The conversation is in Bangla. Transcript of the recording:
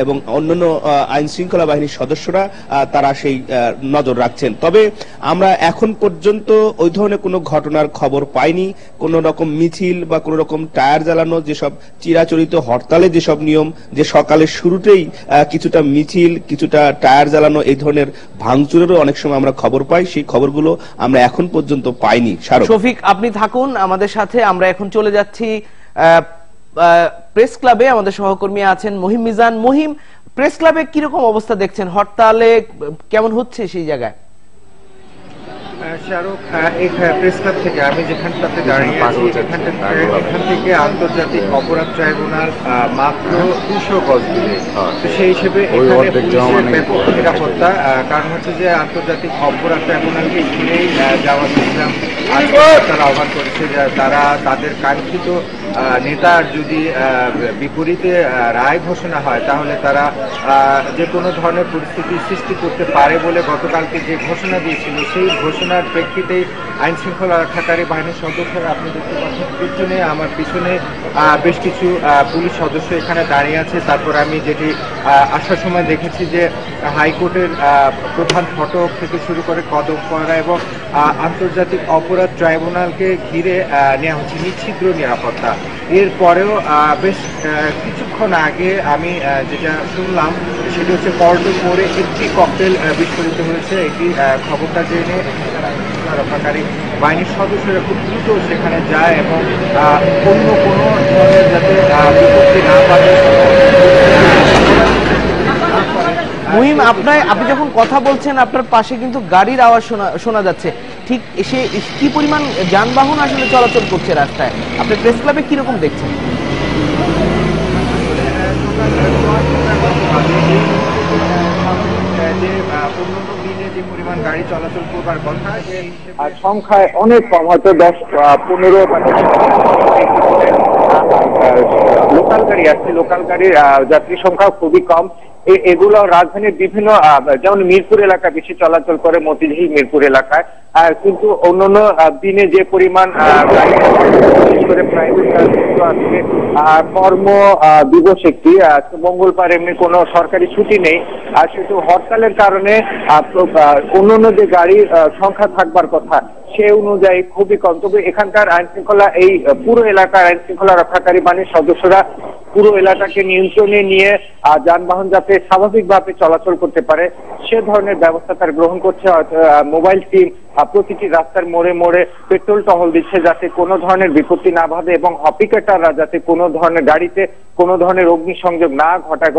এবং অন্যান্য আইন শৃঙ্খলা বাহিনীর সদস্যরা তারা সেই নজর রাখছেন। তবে আমরা এখন পর্যন্ত ওই ধরনের কোনো ঘটনার খবর পাইনি। কোন রকম মিছিল বা কোন রকম টায়ার জ্বালানো, যেসব চিরাচরিত হরতালে যেসব নিয়ম, যে সকালের শুরুতেই কিছুটা মিছিল, কিছুটা টায়ার জ্বালানো, এই ধরনের ভাঙচুরেরও অনেক সময় আমরা খবর পাই। সেই খবরগুলো আমরা এখন পর্যন্ত পাইনি। শফিক, আপনি থাকুন আমাদের সাথে। আমরা এখন চলে যাচ্ছি প্রেস ক্লাবে। আমাদের সহকর্মী আছেন মহিম মিজান। মহিম, প্রেস ক্লাবে কিরকম অবস্থা দেখছেন? হরতালে কেমন হচ্ছে সেই জায়গায়? শাহরুখ, এই প্রেস ক্লাব থেকে আমি যেখানটাতে দাঁড়িয়ে আছি, এখান থেকে আন্তর্জাতিক অপরাধ ট্রাইব্যুনাল মাত্র 200 গজ দূরে। তো সেই হিসেবে এখানে পুলিশের ব্যাপক নিরাপত্তা। কারণ হচ্ছে যে আন্তর্জাতিক অপরাধ ট্রাইব্যুনালকে ঘিরেই জামাত ইসলাম তারা আহ্বান করেছে যে তারা তাদের কাঙ্ক্ষিত নেতার যদি বিপরীতে রায় ঘোষণা হয় তাহলে তারা যে কোনো ধরনের পরিস্থিতি সৃষ্টি করতে পারে বলে গতকালকে যে ঘোষণা দিয়েছিল, সেই ঘোষণার প্রেক্ষিতেই আইন শৃঙ্খলা রক্ষাকারী বাহিনীর সদস্যরা, আপনি দেখতে পাচ্ছেন পিছনে, আমার পিছনে বেশ কিছু পুলিশ সদস্য এখানে দাঁড়িয়ে আছে। তারপর আমি যেটি আসার সময় দেখেছি যে হাইকোর্টের প্রধান ফটক থেকে শুরু করে কদমপাড়া এবং আন্তর্জাতিক অপরাধ ট্রাইব্যুনালকে ঘিরে নেওয়া হচ্ছে নিশ্চিদ্র নিরাপত্তা। এরপরেও বেশ কিছুক্ষণ আগে আমি যেটা শুনলাম সেটা হচ্ছে পল্টন মোড়ে একটি ককটেল বিস্ফোরিত হয়েছে। একটি খবরটা জেনে রক্ষাকারী বাহিনীর সদস্যরা খুব দ্রুত সেখানে যায় এবং অন্য কোনো ধরনের যাতে বিপত্তি না পারে। মুহিম, আপনি যখন কথা বলছেন আপনার পাশে কিন্তু গাড়ির আওয়াজ শোনা যাচ্ছে। ঠিক এসে কি পরিমাণ যানবাহন আসলে চলাচল করছে রাস্তায়? আপনি প্রেস ক্লাবে কিরকম দেখছেন? গাড়ি চলাচল করবার কথা আর সংখ্যায় অনেক কম, হয়তো 10-15 লোকাল গাড়ি আসছে। লোকাল গাড়ির যাত্রী সংখ্যা খুবই কম। এগুলো রাজধানীর বিভিন্ন, যেমন মিরপুর এলাকা বেশি চলাচল করে, মতিঝিল মিরপুর এলাকায়। কিন্তু অন্যান্য দিনে যে পরিমাণ বিশেষ করে প্রাইভেট কারগুলো আজকে কর্ম দিবস একটি, মঙ্গলবার এমনি কোনো সরকারি ছুটি নেই, আর সেহেতু হরতালের কারণে অন্যান্য যে গাড়ির সংখ্যা থাকবার কথা সে অনুযায়ী খুবই কম। তবে এখানকার আইন শৃঙ্খলা, এই পুরো এলাকার আইন শৃঙ্খলা রক্ষাকারী বাহিনীর সদস্যরা পুরো এলাকাকে নিয়ন্ত্রণে নিয়ে যানবাহন যাতে স্বাভাবিকভাবে চলাচল করতে পারে সে ধরনের ব্যবস্থা তারা গ্রহণ করছে। মোবাইল টিম প্রতিটি রাস্তার মোড়ে মোড়ে পেট্রোল টহল দিচ্ছে যাতে কোনো ধরনের বিপত্তি না বাধে এবং হপিকেটাররা যাতে কোনো ধরনের গাড়িতে কোনো ধরনের অগ্নিসংযোগ না ঘটায়।